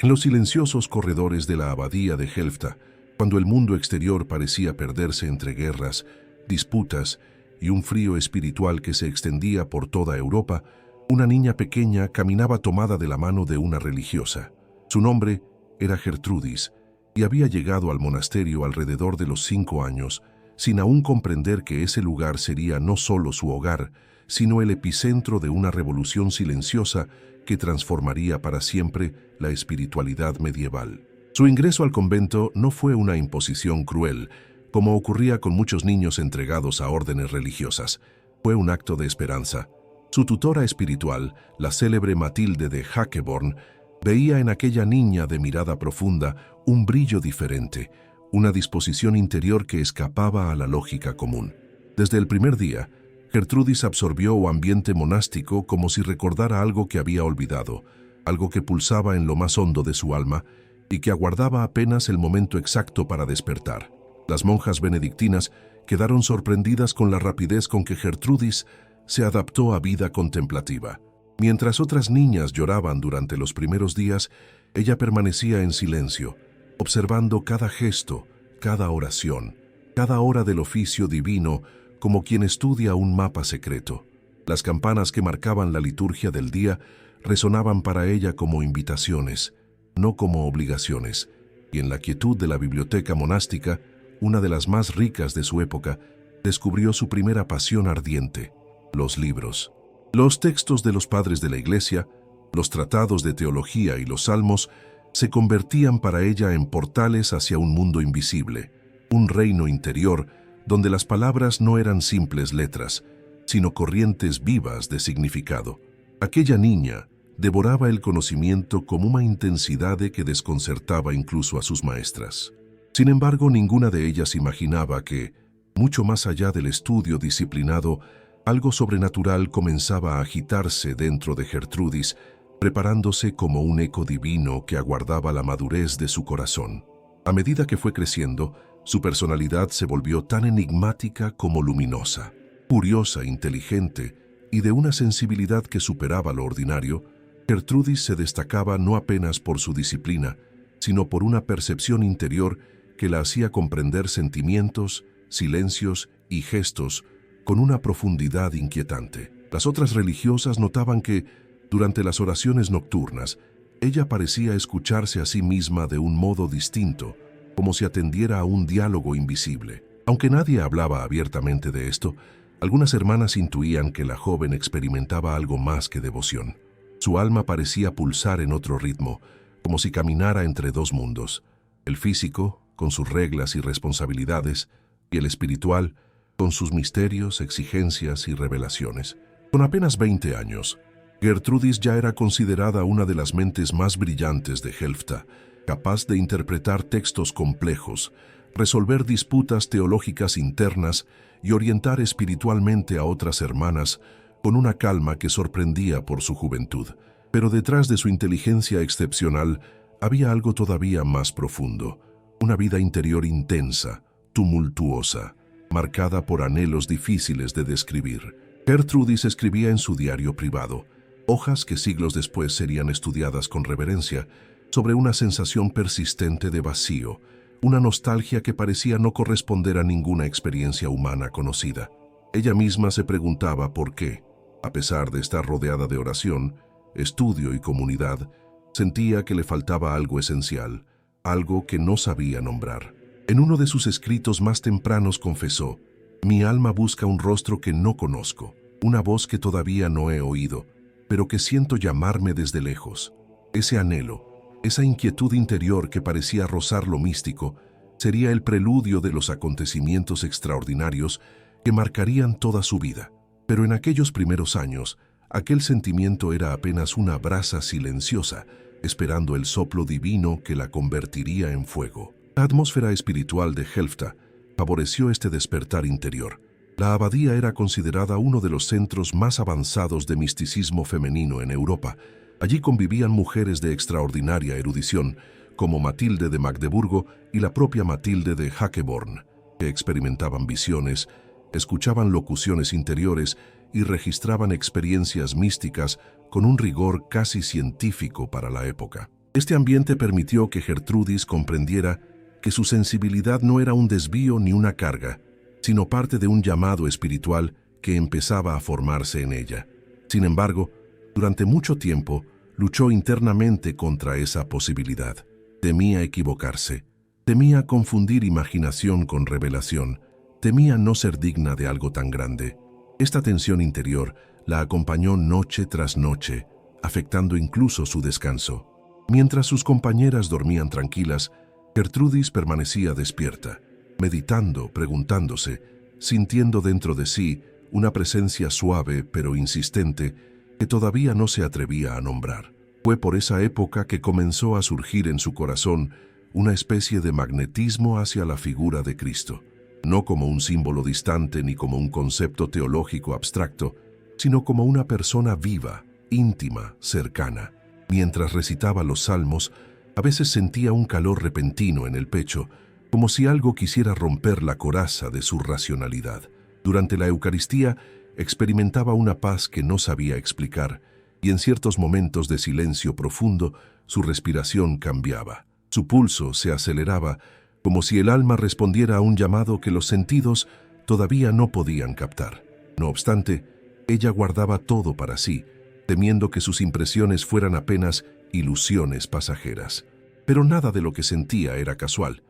En los silenciosos corredores de la abadía de Helfta, cuando el mundo exterior parecía perderse entre guerras, disputas y un frío espiritual que se extendía por toda Europa, una niña pequeña caminaba tomada de la mano de una religiosa. Su nombre era Gertrudis y había llegado al monasterio alrededor de los 5 años, sin aún comprender que ese lugar sería no solo su hogar, sino el epicentro de una revolución silenciosa que transformaría para siempre la espiritualidad medieval. Su ingreso al convento no fue una imposición cruel, como ocurría con muchos niños entregados a órdenes religiosas. Fue un acto de esperanza. Su tutora espiritual, la célebre Matilde de Hackeborn, veía en aquella niña de mirada profunda un brillo diferente, una disposición interior que escapaba a la lógica común. Desde el primer día, Gertrudis absorbió el ambiente monástico como si recordara algo que había olvidado, algo que pulsaba en lo más hondo de su alma y que aguardaba apenas el momento exacto para despertar. Las monjas benedictinas quedaron sorprendidas con la rapidez con que Gertrudis se adaptó a vida contemplativa. Mientras otras niñas lloraban durante los primeros días, ella permanecía en silencio, observando cada gesto, cada oración, cada hora del oficio divino, como quien estudia un mapa secreto. Las campanas que marcaban la liturgia del día resonaban para ella como invitaciones, no como obligaciones, y en la quietud de la biblioteca monástica, una de las más ricas de su época, descubrió su primera pasión ardiente: los libros. Los textos de los padres de la Iglesia, los tratados de teología y los salmos se convertían para ella en portales hacia un mundo invisible, un reino interior donde las palabras no eran simples letras, sino corrientes vivas de significado. Aquella niña devoraba el conocimiento con una intensidad que desconcertaba incluso a sus maestras. Sin embargo, ninguna de ellas imaginaba que, mucho más allá del estudio disciplinado, algo sobrenatural comenzaba a agitarse dentro de Gertrudis, preparándose como un eco divino que aguardaba la madurez de su corazón. A medida que fue creciendo, su personalidad se volvió tan enigmática como luminosa, curiosa, inteligente y de una sensibilidad que superaba lo ordinario. Gertrudis se destacaba no apenas por su disciplina, sino por una percepción interior que la hacía comprender sentimientos, silencios y gestos con una profundidad inquietante. Las otras religiosas notaban que, durante las oraciones nocturnas, ella parecía escucharse a sí misma de un modo distinto, como si atendiera a un diálogo invisible. Aunque nadie hablaba abiertamente de esto, algunas hermanas intuían que la joven experimentaba algo más que devoción. Su alma parecía pulsar en otro ritmo, como si caminara entre dos mundos: el físico, con sus reglas y responsabilidades, y el espiritual, con sus misterios, exigencias y revelaciones. Con apenas 20 años, Gertrudis ya era considerada una de las mentes más brillantes de Helfta, capaz de interpretar textos complejos, resolver disputas teológicas internas y orientar espiritualmente a otras hermanas con una calma que sorprendía por su juventud. Pero detrás de su inteligencia excepcional había algo todavía más profundo: una vida interior intensa, tumultuosa, marcada por anhelos difíciles de describir. Gertrudis escribía en su diario privado, hojas que siglos después serían estudiadas con reverencia, sobre una sensación persistente de vacío, una nostalgia que parecía no corresponder a ninguna experiencia humana conocida. Ella misma se preguntaba por qué, a pesar de estar rodeada de oración, estudio y comunidad, sentía que le faltaba algo esencial, algo que no sabía nombrar. En uno de sus escritos más tempranos confesó: «Mi alma busca un rostro que no conozco, una voz que todavía no he oído, pero que siento llamarme desde lejos». Ese anhelo, esa inquietud interior que parecía rozar lo místico, sería el preludio de los acontecimientos extraordinarios que marcarían toda su vida. Pero en aquellos primeros años, aquel sentimiento era apenas una brasa silenciosa, esperando el soplo divino que la convertiría en fuego. La atmósfera espiritual de Helfta favoreció este despertar interior. La abadía era considerada uno de los centros más avanzados de misticismo femenino en Europa. Allí convivían mujeres de extraordinaria erudición, como Matilde de Magdeburgo y la propia Matilde de Hackeborn, que experimentaban visiones, escuchaban locuciones interiores y registraban experiencias místicas con un rigor casi científico para la época. Este ambiente permitió que Gertrudis comprendiera que su sensibilidad no era un desvío ni una carga, sino parte de un llamado espiritual que empezaba a formarse en ella. Sin embargo, durante mucho tiempo, luchó internamente contra esa posibilidad. Temía equivocarse, temía confundir imaginación con revelación, temía no ser digna de algo tan grande. Esta tensión interior la acompañó noche tras noche, afectando incluso su descanso. Mientras sus compañeras dormían tranquilas, Gertrudis permanecía despierta, meditando, preguntándose, sintiendo dentro de sí una presencia suave pero insistente que todavía no se atrevía a nombrar. Fue por esa época que comenzó a surgir en su corazón una especie de magnetismo hacia la figura de Cristo, no como un símbolo distante ni como un concepto teológico abstracto, sino como una persona viva, íntima, cercana. Mientras recitaba los salmos, a veces sentía un calor repentino en el pecho, como si algo quisiera romper la coraza de su racionalidad. Durante la Eucaristía, experimentaba una paz que no sabía explicar, y en ciertos momentos de silencio profundo, su respiración cambiaba. Su pulso se aceleraba, como si el alma respondiera a un llamado que los sentidos todavía no podían captar. No obstante, ella guardaba todo para sí, temiendo que sus impresiones fueran apenas ilusiones pasajeras. Pero nada de lo que sentía era casual.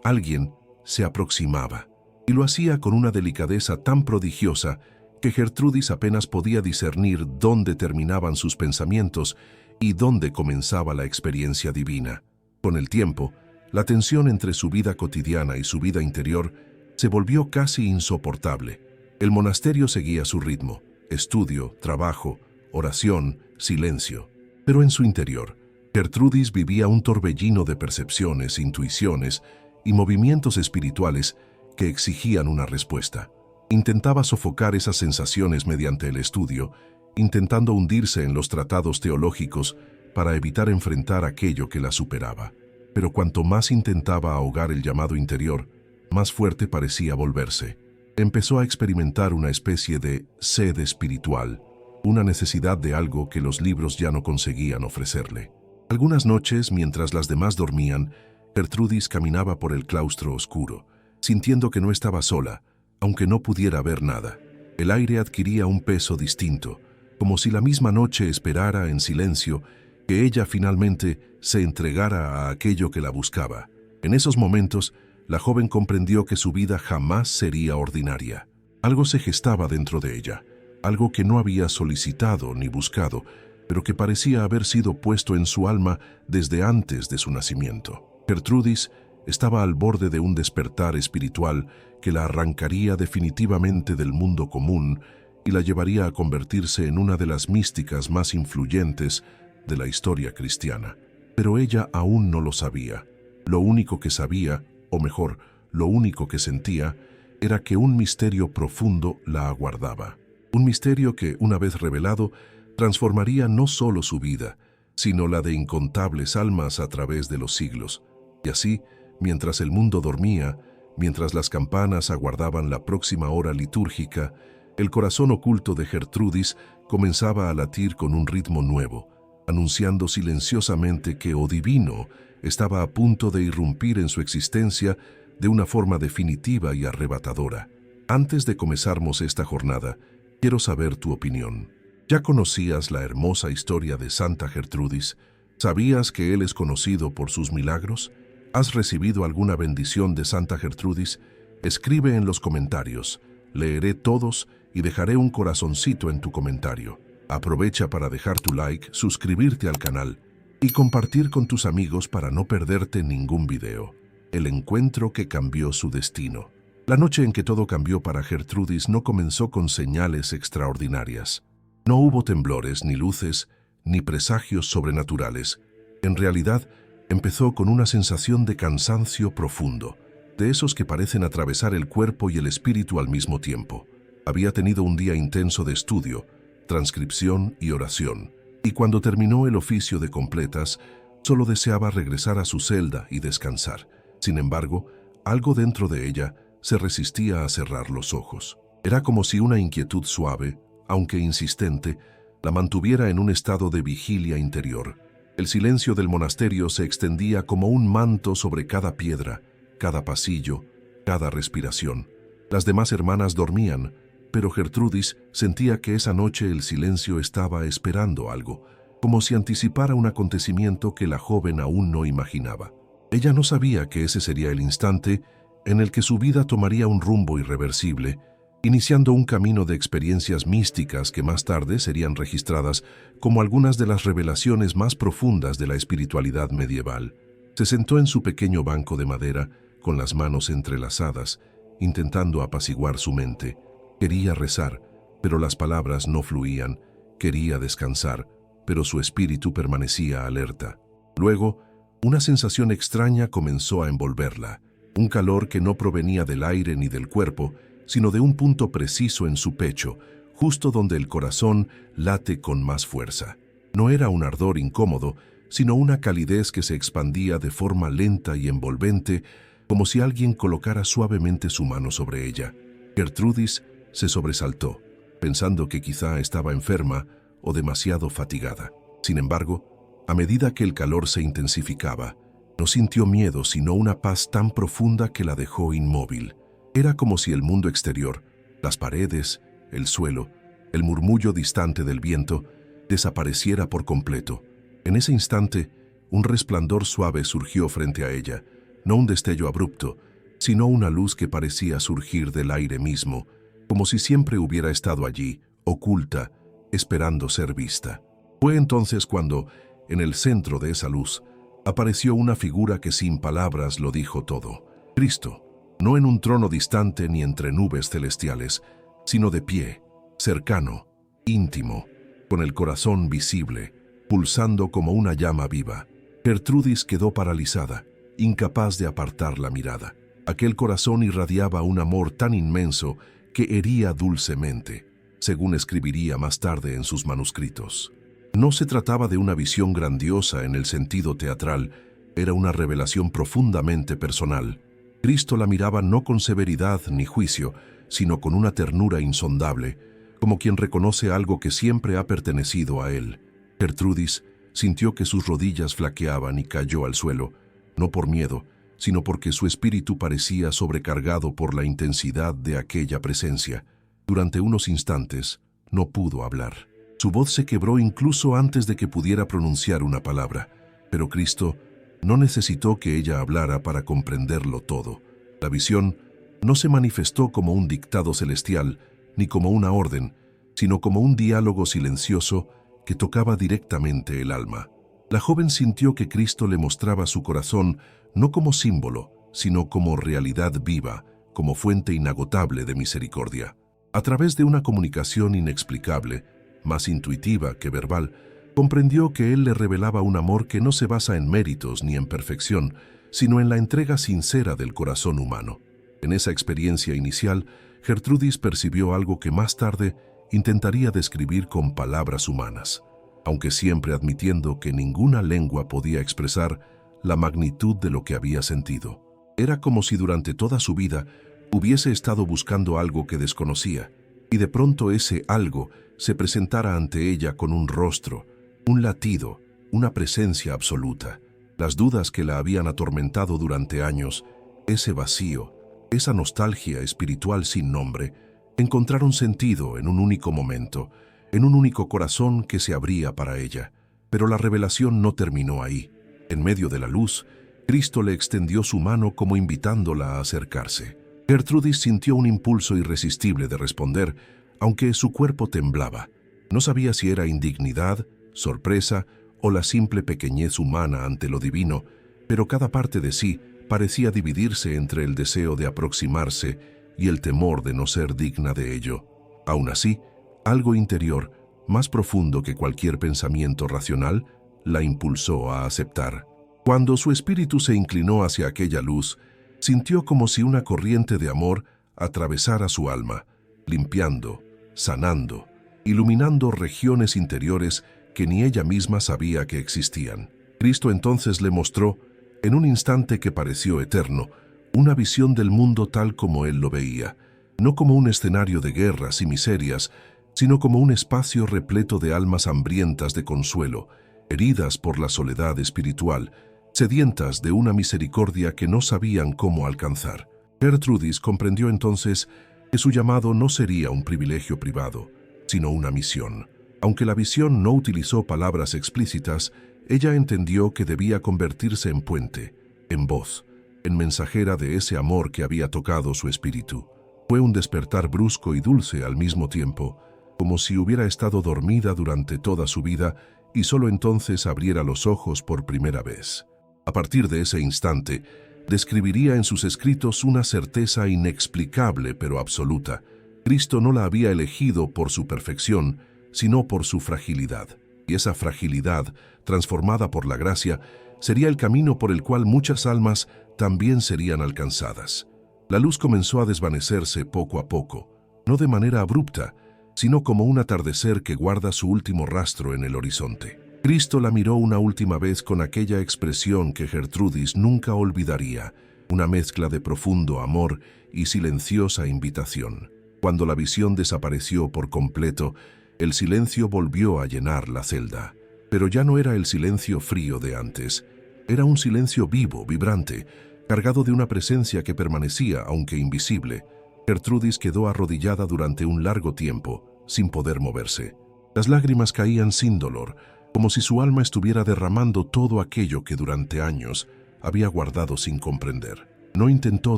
Alguien se aproximaba, y lo hacía con una delicadeza tan prodigiosa que Gertrudis apenas podía discernir dónde terminaban sus pensamientos y dónde comenzaba la experiencia divina. Con el tiempo, la tensión entre su vida cotidiana y su vida interior se volvió casi insoportable. El monasterio seguía su ritmo: estudio, trabajo, oración, silencio. Pero en su interior, Gertrudis vivía un torbellino de percepciones, intuiciones y movimientos espirituales que exigían una respuesta. Intentaba sofocar esas sensaciones mediante el estudio, intentando hundirse en los tratados teológicos para evitar enfrentar aquello que la superaba. Pero cuanto más intentaba ahogar el llamado interior, más fuerte parecía volverse. Empezó a experimentar una especie de sed espiritual, una necesidad de algo que los libros ya no conseguían ofrecerle. Algunas noches, mientras las demás dormían, Gertrudis caminaba por el claustro oscuro, sintiendo que no estaba sola, aunque no pudiera ver nada. El aire adquiría un peso distinto, como si la misma noche esperara en silencio que ella finalmente se entregara a aquello que la buscaba. En esos momentos, la joven comprendió que su vida jamás sería ordinaria. Algo se gestaba dentro de ella, algo que no había solicitado ni buscado, pero que parecía haber sido puesto en su alma desde antes de su nacimiento. Gertrudis estaba al borde de un despertar espiritual que la arrancaría definitivamente del mundo común y la llevaría a convertirse en una de las místicas más influyentes de la historia cristiana. Pero ella aún no lo sabía. Lo único que sabía, o mejor, lo único que sentía, era que un misterio profundo la aguardaba. Un misterio que, una vez revelado, transformaría no solo su vida, sino la de incontables almas a través de los siglos. Y así, mientras el mundo dormía, mientras las campanas aguardaban la próxima hora litúrgica, el corazón oculto de Gertrudis comenzaba a latir con un ritmo nuevo, anunciando silenciosamente que o divino estaba a punto de irrumpir en su existencia de una forma definitiva y arrebatadora. Antes de comenzarmos esta jornada, quiero saber tu opinión. ¿Ya conocías la hermosa historia de Santa Gertrudis? ¿Sabías que él es conocido por sus milagros? ¿Has recibido alguna bendición de Santa Gertrudis? Escribe en los comentarios. Leeré todos y dejaré un corazoncito en tu comentario. Aprovecha para dejar tu like, suscribirte al canal y compartir con tus amigos para no perderte ningún video. El encuentro que cambió su destino. La noche en que todo cambió para Gertrudis no comenzó con señales extraordinarias. No hubo temblores, ni luces, ni presagios sobrenaturales. En realidad, empezó con una sensación de cansancio profundo, de esos que parecen atravesar el cuerpo y el espíritu al mismo tiempo. Había tenido un día intenso de estudio, transcripción y oración, y cuando terminó el oficio de completas, solo deseaba regresar a su celda y descansar. Sin embargo, algo dentro de ella se resistía a cerrar los ojos. Era como si una inquietud suave, aunque insistente, la mantuviera en un estado de vigilia interior. El silencio del monasterio se extendía como un manto sobre cada piedra, cada pasillo, cada respiración. Las demás hermanas dormían, pero Gertrudis sentía que esa noche el silencio estaba esperando algo, como si anticipara un acontecimiento que la joven aún no imaginaba. Ella no sabía que ese sería el instante en el que su vida tomaría un rumbo irreversible, iniciando un camino de experiencias místicas que más tarde serían registradas como algunas de las revelaciones más profundas de la espiritualidad medieval. Se sentó en su pequeño banco de madera, con las manos entrelazadas, intentando apaciguar su mente. Quería rezar, pero las palabras no fluían. Quería descansar, pero su espíritu permanecía alerta. Luego, una sensación extraña comenzó a envolverla, un calor que no provenía del aire ni del cuerpo, sino de un punto preciso en su pecho, justo donde el corazón late con más fuerza. No era un ardor incómodo, sino una calidez que se expandía de forma lenta y envolvente, como si alguien colocara suavemente su mano sobre ella. Gertrudis se sobresaltó, pensando que quizá estaba enferma o demasiado fatigada. Sin embargo, a medida que el calor se intensificaba, no sintió miedo, sino una paz tan profunda que la dejó inmóvil. Era como si el mundo exterior, las paredes, el suelo, el murmullo distante del viento, desapareciera por completo. En ese instante, un resplandor suave surgió frente a ella, no un destello abrupto, sino una luz que parecía surgir del aire mismo, como si siempre hubiera estado allí, oculta, esperando ser vista. Fue entonces cuando, en el centro de esa luz, apareció una figura que sin palabras lo dijo todo. Cristo, no en un trono distante ni entre nubes celestiales, sino de pie, cercano, íntimo, con el corazón visible, pulsando como una llama viva. Gertrudis quedó paralizada, incapaz de apartar la mirada. Aquel corazón irradiaba un amor tan inmenso que hería dulcemente, según escribiría más tarde en sus manuscritos. No se trataba de una visión grandiosa en el sentido teatral, era una revelación profundamente personal. Cristo la miraba no con severidad ni juicio, sino con una ternura insondable, como quien reconoce algo que siempre ha pertenecido a él. Gertrudis sintió que sus rodillas flaqueaban y cayó al suelo, no por miedo, sino porque su espíritu parecía sobrecargado por la intensidad de aquella presencia. Durante unos instantes no pudo hablar. Su voz se quebró incluso antes de que pudiera pronunciar una palabra, pero Cristo no necesitó que ella hablara para comprenderlo todo. La visión no se manifestó como un dictado celestial ni como una orden, sino como un diálogo silencioso que tocaba directamente el alma. La joven sintió que Cristo le mostraba su corazón no como símbolo, sino como realidad viva, como fuente inagotable de misericordia. A través de una comunicación inexplicable, más intuitiva que verbal, comprendió que él le revelaba un amor que no se basa en méritos ni en perfección, sino en la entrega sincera del corazón humano. En esa experiencia inicial, Gertrudis percibió algo que más tarde intentaría describir con palabras humanas, aunque siempre admitiendo que ninguna lengua podía expresar la magnitud de lo que había sentido. Era como si durante toda su vida hubiese estado buscando algo que desconocía, y de pronto ese algo se presentara ante ella con un rostro, un latido, una presencia absoluta. Las dudas que la habían atormentado durante años, ese vacío, esa nostalgia espiritual sin nombre, encontraron sentido en un único momento, en un único corazón que se abría para ella. Pero la revelación no terminó ahí. En medio de la luz, Cristo le extendió su mano como invitándola a acercarse. Gertrudis sintió un impulso irresistible de responder, aunque su cuerpo temblaba. No sabía si era indignidad, sorpresa o la simple pequeñez humana ante lo divino, pero cada parte de sí parecía dividirse entre el deseo de aproximarse y el temor de no ser digna de ello. Aún así, algo interior, más profundo que cualquier pensamiento racional, la impulsó a aceptar. Cuando su espíritu se inclinó hacia aquella luz, sintió como si una corriente de amor atravesara su alma, limpiando, sanando, iluminando regiones interiores que ni ella misma sabía que existían. Cristo entonces le mostró, en un instante que pareció eterno, una visión del mundo tal como él lo veía, no como un escenario de guerras y miserias, sino como un espacio repleto de almas hambrientas de consuelo, heridas por la soledad espiritual, sedientas de una misericordia que no sabían cómo alcanzar. Gertrudis comprendió entonces que su llamado no sería un privilegio privado, sino una misión. Aunque la visión no utilizó palabras explícitas, ella entendió que debía convertirse en puente, en voz, en mensajera de ese amor que había tocado su espíritu. Fue un despertar brusco y dulce al mismo tiempo, como si hubiera estado dormida durante toda su vida y solo entonces abriera los ojos por primera vez. A partir de ese instante, describiría en sus escritos una certeza inexplicable pero absoluta. Cristo no la había elegido por su perfección, sino por su fragilidad. Y esa fragilidad, transformada por la gracia, sería el camino por el cual muchas almas también serían alcanzadas. La luz comenzó a desvanecerse poco a poco, no de manera abrupta, sino como un atardecer que guarda su último rastro en el horizonte. Cristo la miró una última vez con aquella expresión que Gertrudis nunca olvidaría, una mezcla de profundo amor y silenciosa invitación. Cuando la visión desapareció por completo, el silencio volvió a llenar la celda. Pero ya no era el silencio frío de antes. Era un silencio vivo, vibrante, cargado de una presencia que permanecía, aunque invisible. Gertrudis quedó arrodillada durante un largo tiempo, sin poder moverse. Las lágrimas caían sin dolor, como si su alma estuviera derramando todo aquello que durante años había guardado sin comprender. No intentó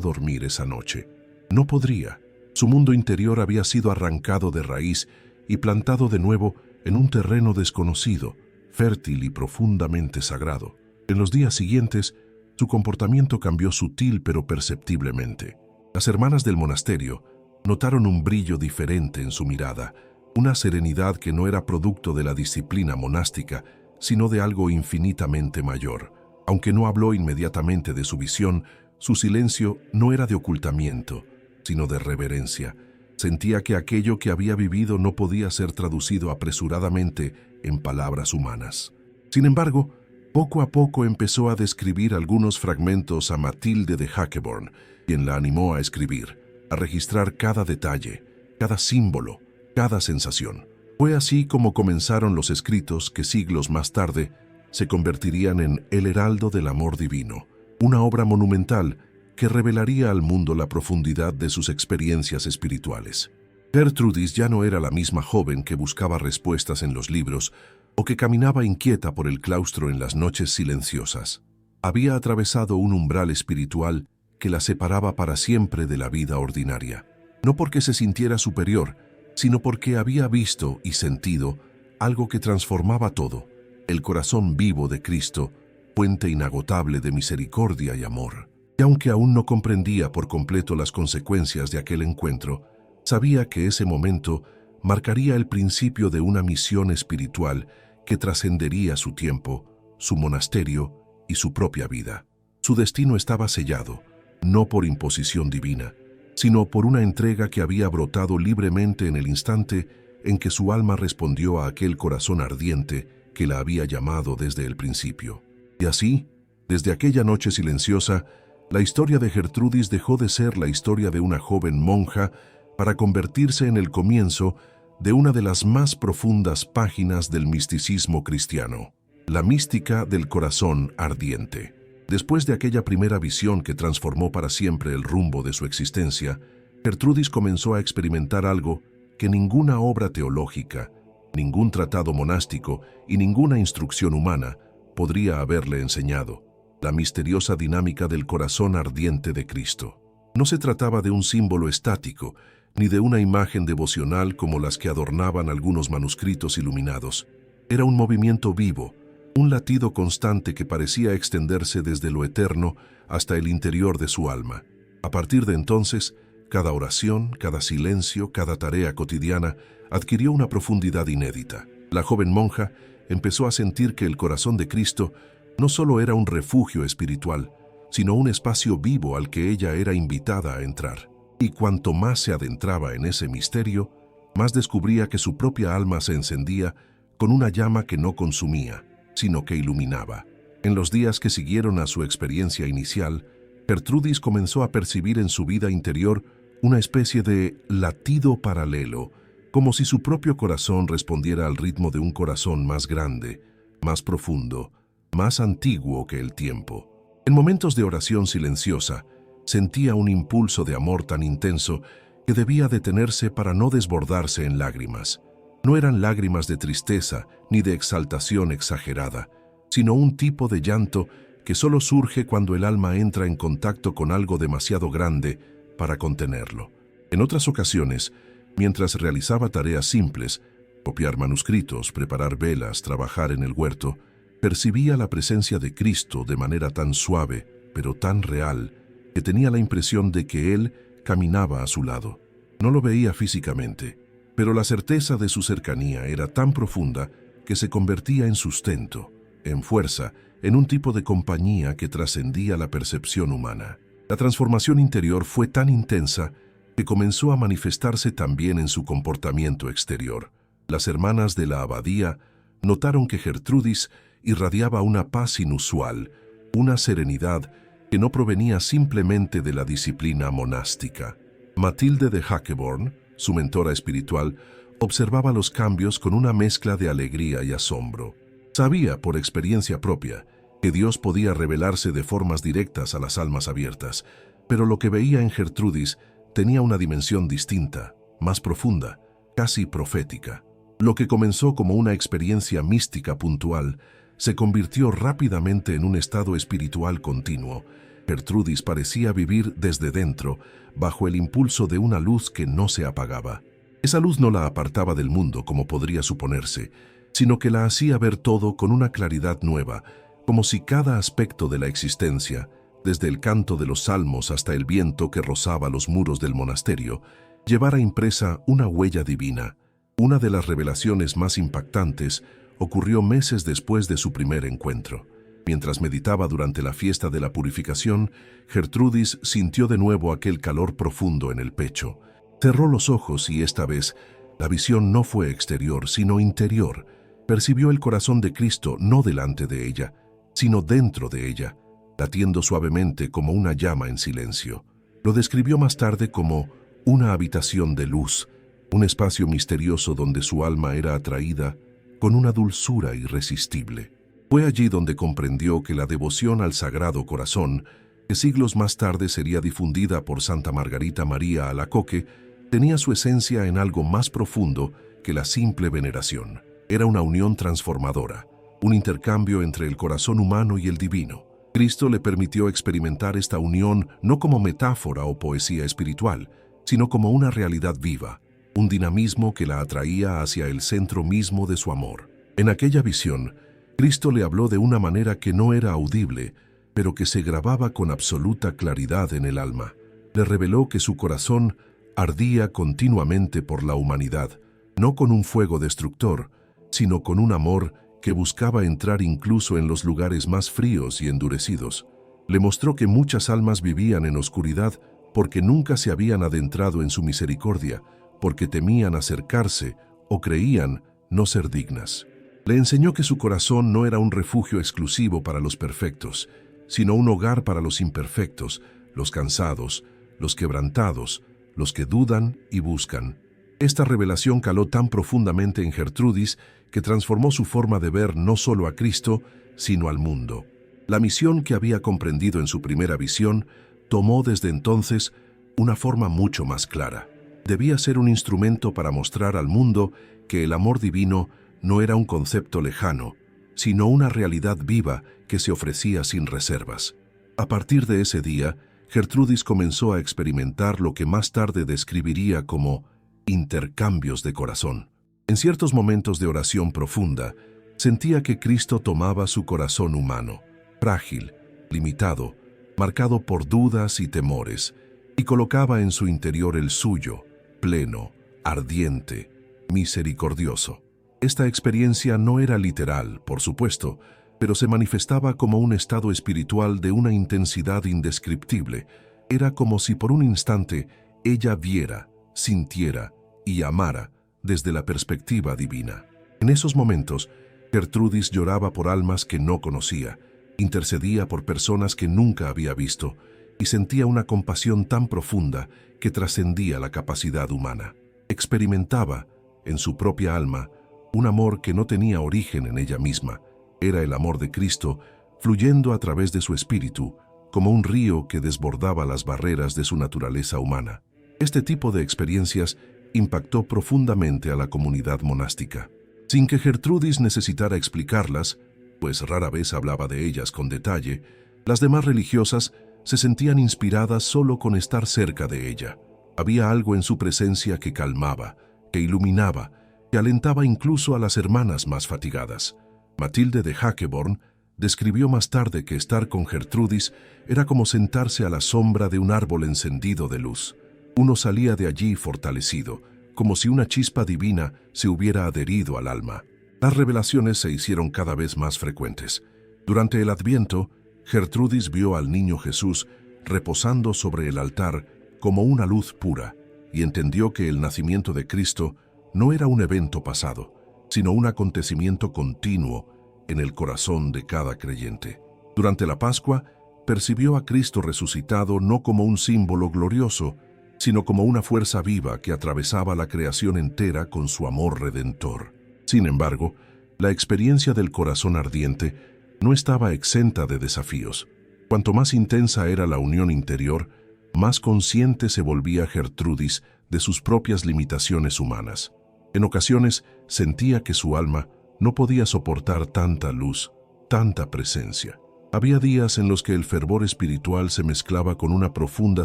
dormir esa noche. No podría. Su mundo interior había sido arrancado de raíz y plantado de nuevo en un terreno desconocido, fértil y profundamente sagrado. En los días siguientes, su comportamiento cambió sutil pero perceptiblemente. Las hermanas del monasterio notaron un brillo diferente en su mirada, una serenidad que no era producto de la disciplina monástica, sino de algo infinitamente mayor. Aunque no habló inmediatamente de su visión, su silencio no era de ocultamiento, sino de reverencia. Sentía que aquello que había vivido no podía ser traducido apresuradamente en palabras humanas. Sin embargo, poco a poco empezó a describir algunos fragmentos a Matilde de Hackeborn, quien la animó a escribir, a registrar cada detalle, cada símbolo, cada sensación. Fue así como comenzaron los escritos que siglos más tarde se convertirían en El Heraldo del Amor Divino, una obra monumental que revelaría al mundo la profundidad de sus experiencias espirituales. Gertrudis ya no era la misma joven que buscaba respuestas en los libros o que caminaba inquieta por el claustro en las noches silenciosas. Había atravesado un umbral espiritual que la separaba para siempre de la vida ordinaria, no porque se sintiera superior, sino porque había visto y sentido algo que transformaba todo, el corazón vivo de Cristo, fuente inagotable de misericordia y amor. Y aunque aún no comprendía por completo las consecuencias de aquel encuentro, sabía que ese momento marcaría el principio de una misión espiritual que trascendería su tiempo, su monasterio y su propia vida. Su destino estaba sellado, no por imposición divina, sino por una entrega que había brotado libremente en el instante en que su alma respondió a aquel corazón ardiente que la había llamado desde el principio. Y así, desde aquella noche silenciosa, la historia de Gertrudis dejó de ser la historia de una joven monja para convertirse en el comienzo de una de las más profundas páginas del misticismo cristiano, la mística del corazón ardiente. Después de aquella primera visión que transformó para siempre el rumbo de su existencia, Gertrudis comenzó a experimentar algo que ninguna obra teológica, ningún tratado monástico y ninguna instrucción humana podría haberle enseñado: la misteriosa dinámica del corazón ardiente de Cristo. No se trataba de un símbolo estático, ni de una imagen devocional como las que adornaban algunos manuscritos iluminados. Era un movimiento vivo, un latido constante que parecía extenderse desde lo eterno hasta el interior de su alma. A partir de entonces, cada oración, cada silencio, cada tarea cotidiana adquirió una profundidad inédita. La joven monja empezó a sentir que el corazón de Cristo no solo era un refugio espiritual, sino un espacio vivo al que ella era invitada a entrar. Y cuanto más se adentraba en ese misterio, más descubría que su propia alma se encendía con una llama que no consumía, sino que iluminaba. En los días que siguieron a su experiencia inicial, Gertrudis comenzó a percibir en su vida interior una especie de latido paralelo, como si su propio corazón respondiera al ritmo de un corazón más grande, más profundo, más antiguo que el tiempo. En momentos de oración silenciosa, sentía un impulso de amor tan intenso que debía detenerse para no desbordarse en lágrimas. No eran lágrimas de tristeza ni de exaltación exagerada, sino un tipo de llanto que solo surge cuando el alma entra en contacto con algo demasiado grande para contenerlo. En otras ocasiones, mientras realizaba tareas simples, copiar manuscritos, preparar velas, trabajar en el huerto, percibía la presencia de Cristo de manera tan suave, pero tan real, que tenía la impresión de que Él caminaba a su lado. No lo veía físicamente, pero la certeza de su cercanía era tan profunda que se convertía en sustento, en fuerza, en un tipo de compañía que trascendía la percepción humana. La transformación interior fue tan intensa que comenzó a manifestarse también en su comportamiento exterior. Las hermanas de la abadía notaron que Gertrudis irradiaba una paz inusual, una serenidad que no provenía simplemente de la disciplina monástica. Matilde de Hackeborn, su mentora espiritual, observaba los cambios con una mezcla de alegría y asombro. Sabía, por experiencia propia, que Dios podía revelarse de formas directas a las almas abiertas, pero lo que veía en Gertrudis tenía una dimensión distinta, más profunda, casi profética. Lo que comenzó como una experiencia mística puntual se convirtió rápidamente en un estado espiritual continuo. Gertrudis parecía vivir desde dentro, bajo el impulso de una luz que no se apagaba. Esa luz no la apartaba del mundo como podría suponerse, sino que la hacía ver todo con una claridad nueva, como si cada aspecto de la existencia, desde el canto de los salmos hasta el viento que rozaba los muros del monasterio, llevara impresa una huella divina. Una de las revelaciones más impactantes ocurrió meses después de su primer encuentro. Mientras meditaba durante la fiesta de la purificación, Gertrudis sintió de nuevo aquel calor profundo en el pecho. Cerró los ojos y esta vez la visión no fue exterior, sino interior. Percibió el corazón de Cristo no delante de ella, sino dentro de ella, latiendo suavemente como una llama en silencio. Lo describió más tarde como una habitación de luz, un espacio misterioso donde su alma era atraída con una dulzura irresistible. Fue allí donde comprendió que la devoción al Sagrado Corazón, que siglos más tarde sería difundida por Santa Margarita María Alacoque, tenía su esencia en algo más profundo que la simple veneración. Era una unión transformadora, un intercambio entre el corazón humano y el divino. Cristo le permitió experimentar esta unión no como metáfora o poesía espiritual, sino como una realidad viva, un dinamismo que la atraía hacia el centro mismo de su amor. En aquella visión, Cristo le habló de una manera que no era audible, pero que se grababa con absoluta claridad en el alma. Le reveló que su corazón ardía continuamente por la humanidad, no con un fuego destructor, sino con un amor que buscaba entrar incluso en los lugares más fríos y endurecidos. Le mostró que muchas almas vivían en oscuridad porque nunca se habían adentrado en su misericordia, porque temían acercarse o creían no ser dignas. Le enseñó que su corazón no era un refugio exclusivo para los perfectos, sino un hogar para los imperfectos, los cansados, los quebrantados, los que dudan y buscan. Esta revelación caló tan profundamente en Gertrudis que transformó su forma de ver no solo a Cristo, sino al mundo. La misión que había comprendido en su primera visión tomó desde entonces una forma mucho más clara. Debía ser un instrumento para mostrar al mundo que el amor divino no era un concepto lejano, sino una realidad viva que se ofrecía sin reservas. A partir de ese día, Gertrudis comenzó a experimentar lo que más tarde describiría como intercambios de corazón. En ciertos momentos de oración profunda, sentía que Cristo tomaba su corazón humano, frágil, limitado, marcado por dudas y temores, y colocaba en su interior el suyo, pleno, ardiente, misericordioso. Esta experiencia no era literal, por supuesto, pero se manifestaba como un estado espiritual de una intensidad indescriptible. Era como si por un instante ella viera, sintiera y amara desde la perspectiva divina. En esos momentos, Gertrudis lloraba por almas que no conocía, intercedía por personas que nunca había visto y sentía una compasión tan profunda que trascendía la capacidad humana. Experimentaba, en su propia alma, un amor que no tenía origen en ella misma, Era el amor de Cristo fluyendo a través de su espíritu, como un río que desbordaba las barreras de su naturaleza humana. Este tipo de experiencias impactó profundamente a la comunidad monástica. Sin que Gertrudis necesitara explicarlas, pues rara vez hablaba de ellas con detalle, las demás religiosas se sentían inspiradas solo con estar cerca de ella. Había algo en su presencia que calmaba, que iluminaba, que alentaba incluso a las hermanas más fatigadas. Matilde de Hackeborn describió más tarde que estar con Gertrudis era como sentarse a la sombra de un árbol encendido de luz. Uno salía de allí fortalecido, como si una chispa divina se hubiera adherido al alma. Las revelaciones se hicieron cada vez más frecuentes. Durante el Adviento, Gertrudis vio al niño Jesús reposando sobre el altar como una luz pura y entendió que el nacimiento de Cristo no era un evento pasado, sino un acontecimiento continuo en el corazón de cada creyente. Durante la Pascua, percibió a Cristo resucitado no como un símbolo glorioso, sino como una fuerza viva que atravesaba la creación entera con su amor redentor. Sin embargo, la experiencia del corazón ardiente no estaba exenta de desafíos. Cuanto más intensa era la unión interior, más consciente se volvía Gertrudis de sus propias limitaciones humanas. En ocasiones sentía que su alma no podía soportar tanta luz, tanta presencia. Había días en los que el fervor espiritual se mezclaba con una profunda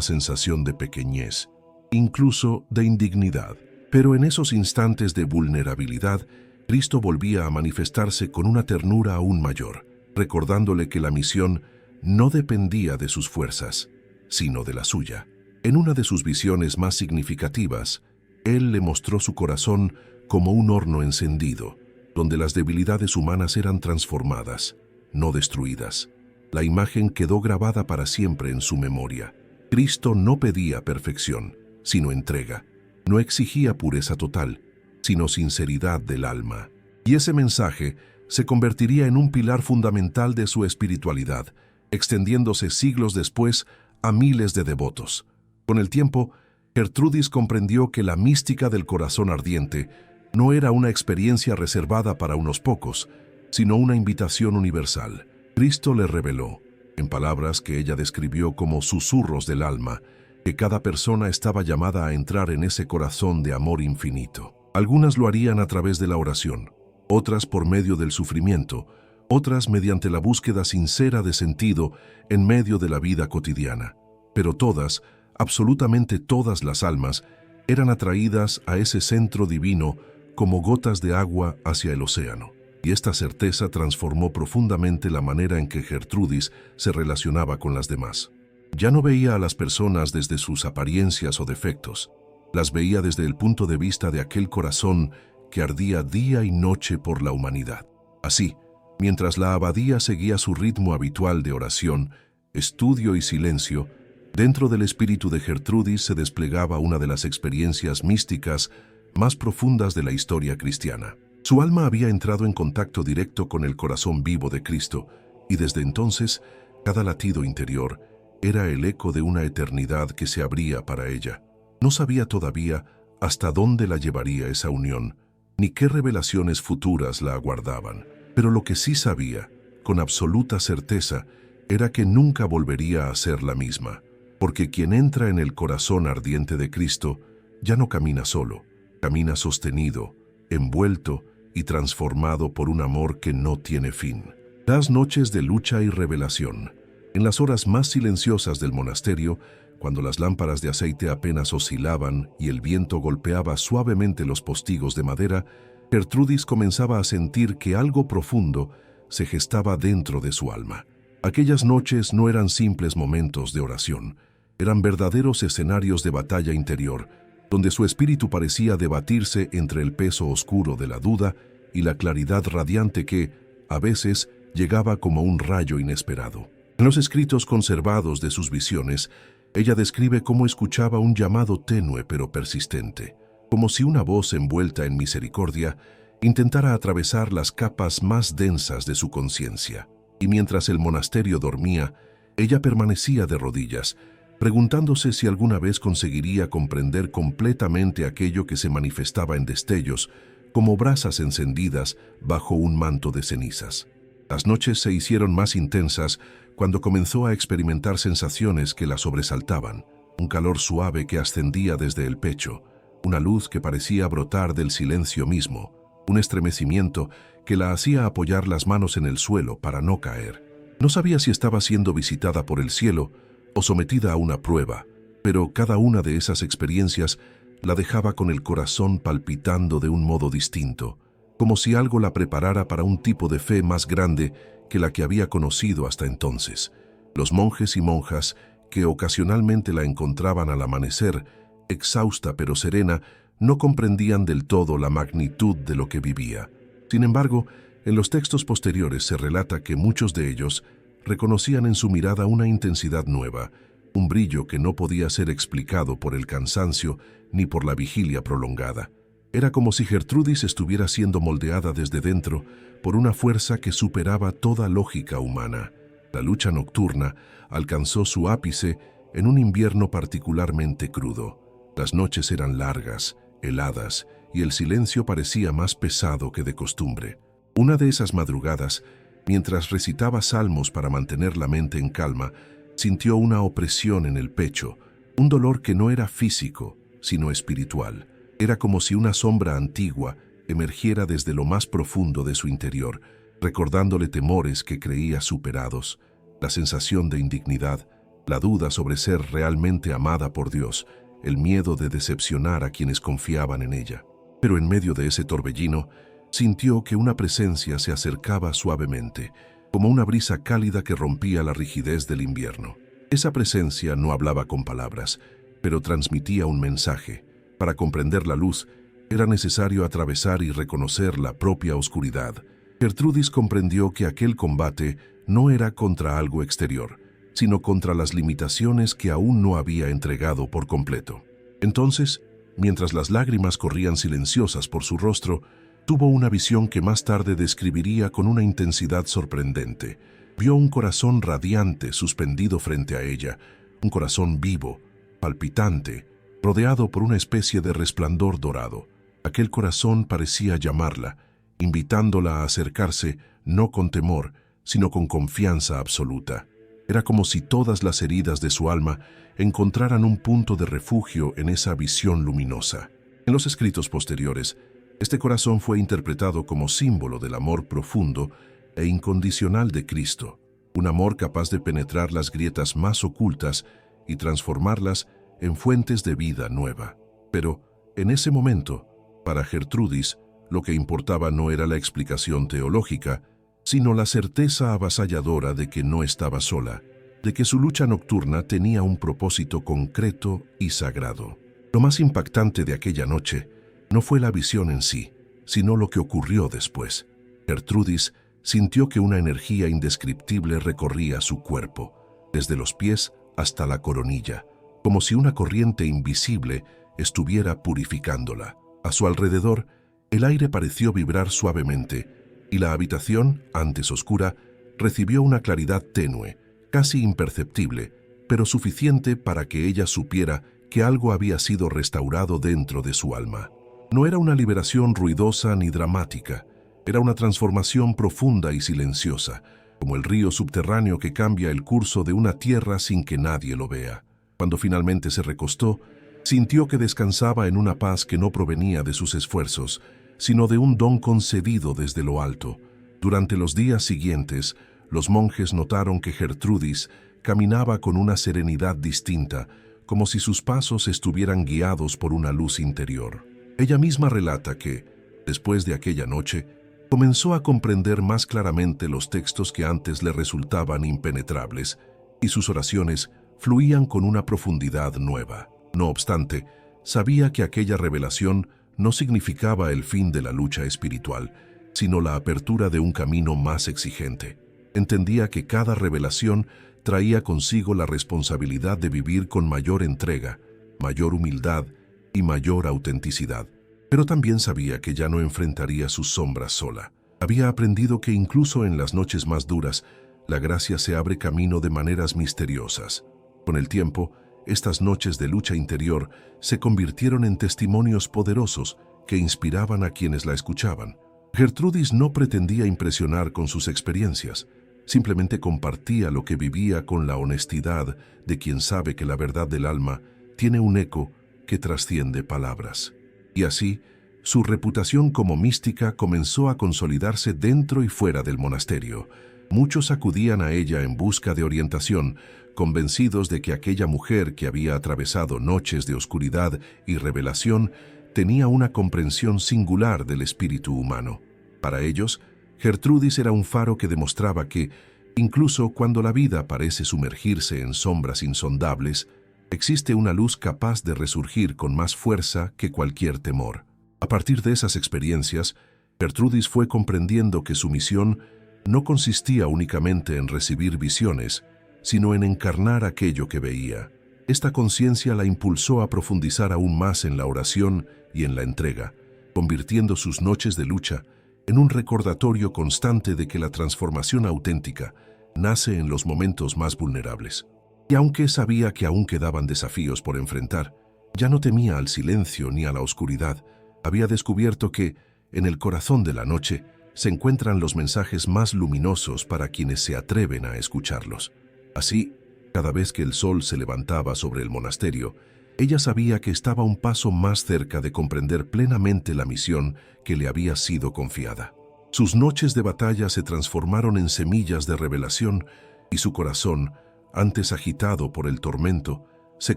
sensación de pequeñez, incluso de indignidad. Pero en esos instantes de vulnerabilidad, Cristo volvía a manifestarse con una ternura aún mayor, recordándole que la misión no dependía de sus fuerzas, sino de la suya. En una de sus visiones más significativas, Él le mostró su corazón como un horno encendido, donde las debilidades humanas eran transformadas, no destruidas. La imagen quedó grabada para siempre en su memoria. Cristo no pedía perfección, sino entrega. No exigía pureza total, sino sinceridad del alma. Y ese mensaje se convertiría en un pilar fundamental de su espiritualidad, extendiéndose siglos después a miles de devotos. Con el tiempo, Gertrudis comprendió que la mística del corazón ardiente no era una experiencia reservada para unos pocos, sino una invitación universal. Cristo le reveló, en palabras que ella describió como susurros del alma, que cada persona estaba llamada a entrar en ese corazón de amor infinito. Algunas lo harían a través de la oración, otras por medio del sufrimiento, otras mediante la búsqueda sincera de sentido en medio de la vida cotidiana. Pero todas, absolutamente todas las almas, eran atraídas a ese centro divino como gotas de agua hacia el océano. Y esta certeza transformó profundamente la manera en que Gertrudis se relacionaba con las demás. Ya no veía a las personas desde sus apariencias o defectos, las veía desde el punto de vista de aquel corazón que ardía día y noche por la humanidad. Así, mientras la abadía seguía su ritmo habitual de oración, estudio y silencio, dentro del espíritu de Gertrudis se desplegaba una de las experiencias místicas más profundas de la historia cristiana. Su alma había entrado en contacto directo con el corazón vivo de Cristo, y desde entonces, cada latido interior era el eco de una eternidad que se abría para ella. No sabía todavía hasta dónde la llevaría esa unión, ni qué revelaciones futuras la aguardaban. Pero lo que sí sabía, con absoluta certeza, era que nunca volvería a ser la misma, porque quien entra en el corazón ardiente de Cristo ya no camina solo, camina sostenido, envuelto y transformado por un amor que no tiene fin. Las noches de lucha y revelación, en las horas más silenciosas del monasterio, cuando las lámparas de aceite apenas oscilaban y el viento golpeaba suavemente los postigos de madera, Gertrudis comenzaba a sentir que algo profundo se gestaba dentro de su alma. Aquellas noches no eran simples momentos de oración, eran verdaderos escenarios de batalla interior, donde su espíritu parecía debatirse entre el peso oscuro de la duda y la claridad radiante que, a veces, llegaba como un rayo inesperado. En los escritos conservados de sus visiones, ella describe cómo escuchaba un llamado tenue pero persistente, como si una voz envuelta en misericordia intentara atravesar las capas más densas de su conciencia. Y mientras el monasterio dormía, ella permanecía de rodillas, preguntándose si alguna vez conseguiría comprender completamente aquello que se manifestaba en destellos, como brasas encendidas bajo un manto de cenizas. Las noches se hicieron más intensas cuando comenzó a experimentar sensaciones que la sobresaltaban, un calor suave que ascendía desde el pecho, una luz que parecía brotar del silencio mismo, un estremecimiento que la hacía apoyar las manos en el suelo para no caer. No sabía si estaba siendo visitada por el cielo o sometida a una prueba, pero cada una de esas experiencias la dejaba con el corazón palpitando de un modo distinto, como si algo la preparara para un tipo de fe más grande que la que había conocido hasta entonces. Los monjes y monjas que ocasionalmente la encontraban al amanecer, exhausta pero serena, no comprendían del todo la magnitud de lo que vivía. Sin embargo, en los textos posteriores se relata que muchos de ellos reconocían en su mirada una intensidad nueva, un brillo que no podía ser explicado por el cansancio ni por la vigilia prolongada. Era como si Gertrudis estuviera siendo moldeada desde dentro por una fuerza que superaba toda lógica humana. La lucha nocturna alcanzó su ápice en un invierno particularmente crudo. Las noches eran largas, heladas, y el silencio parecía más pesado que de costumbre. Una de esas madrugadas, mientras recitaba salmos para mantener la mente en calma, sintió una opresión en el pecho, un dolor que no era físico, sino espiritual. Era como si una sombra antigua emergiera desde lo más profundo de su interior, recordándole temores que creía superados, la sensación de indignidad, la duda sobre ser realmente amada por Dios, el miedo de decepcionar a quienes confiaban en ella. Pero en medio de ese torbellino, sintió que una presencia se acercaba suavemente, como una brisa cálida que rompía la rigidez del invierno. Esa presencia no hablaba con palabras, pero transmitía un mensaje. Para comprender la luz, era necesario atravesar y reconocer la propia oscuridad. Gertrudis comprendió que aquel combate no era contra algo exterior, sino contra las limitaciones que aún no había entregado por completo. Entonces, mientras las lágrimas corrían silenciosas por su rostro, tuvo una visión que más tarde describiría con una intensidad sorprendente. Vio un corazón radiante suspendido frente a ella, un corazón vivo, palpitante, rodeado por una especie de resplandor dorado. Aquel corazón parecía llamarla, invitándola a acercarse no con temor, sino con confianza absoluta. Era como si todas las heridas de su alma encontraran un punto de refugio en esa visión luminosa. En los escritos posteriores, este corazón fue interpretado como símbolo del amor profundo e incondicional de Cristo, un amor capaz de penetrar las grietas más ocultas y transformarlas en fuentes de vida nueva. Pero, en ese momento, para Gertrudis, lo que importaba no era la explicación teológica, sino la certeza avasalladora de que no estaba sola, de que su lucha nocturna tenía un propósito concreto y sagrado. Lo más impactante de aquella noche no fue la visión en sí, sino lo que ocurrió después. Gertrudis sintió que una energía indescriptible recorría su cuerpo, desde los pies hasta la coronilla, como si una corriente invisible estuviera purificándola. A su alrededor, el aire pareció vibrar suavemente, y la habitación, antes oscura, recibió una claridad tenue, casi imperceptible, pero suficiente para que ella supiera que algo había sido restaurado dentro de su alma. No era una liberación ruidosa ni dramática, era una transformación profunda y silenciosa, como el río subterráneo que cambia el curso de una tierra sin que nadie lo vea. Cuando finalmente se recostó, sintió que descansaba en una paz que no provenía de sus esfuerzos, sino de un don concedido desde lo alto. Durante los días siguientes, los monjes notaron que Gertrudis caminaba con una serenidad distinta, como si sus pasos estuvieran guiados por una luz interior. Ella misma relata que, después de aquella noche, comenzó a comprender más claramente los textos que antes le resultaban impenetrables, y sus oraciones fluían con una profundidad nueva. No obstante, sabía que aquella revelación no significaba el fin de la lucha espiritual, sino la apertura de un camino más exigente. Entendía que cada revelación traía consigo la responsabilidad de vivir con mayor entrega, mayor humildad y mayor autenticidad. Pero también sabía que ya no enfrentaría sus sombras sola. Había aprendido que incluso en las noches más duras, la gracia se abre camino de maneras misteriosas. Con el tiempo, estas noches de lucha interior se convirtieron en testimonios poderosos que inspiraban a quienes la escuchaban. Gertrudis no pretendía impresionar con sus experiencias, simplemente compartía lo que vivía con la honestidad de quien sabe que la verdad del alma tiene un eco que trasciende palabras. Y así, su reputación como mística comenzó a consolidarse dentro y fuera del monasterio. Muchos acudían a ella en busca de orientación, convencidos de que aquella mujer que había atravesado noches de oscuridad y revelación tenía una comprensión singular del espíritu humano. Para ellos, Gertrudis era un faro que demostraba que, incluso cuando la vida parece sumergirse en sombras insondables, existe una luz capaz de resurgir con más fuerza que cualquier temor. A partir de esas experiencias, Gertrudis fue comprendiendo que su misión no consistía únicamente en recibir visiones, sino en encarnar aquello que veía. Esta conciencia la impulsó a profundizar aún más en la oración y en la entrega, convirtiendo sus noches de lucha en un recordatorio constante de que la transformación auténtica nace en los momentos más vulnerables. Y aunque sabía que aún quedaban desafíos por enfrentar, ya no temía al silencio ni a la oscuridad. Había descubierto que, en el corazón de la noche, se encuentran los mensajes más luminosos para quienes se atreven a escucharlos. Así, cada vez que el sol se levantaba sobre el monasterio, ella sabía que estaba un paso más cerca de comprender plenamente la misión que le había sido confiada. Sus noches de batalla se transformaron en semillas de revelación y su corazón, antes agitado por el tormento, se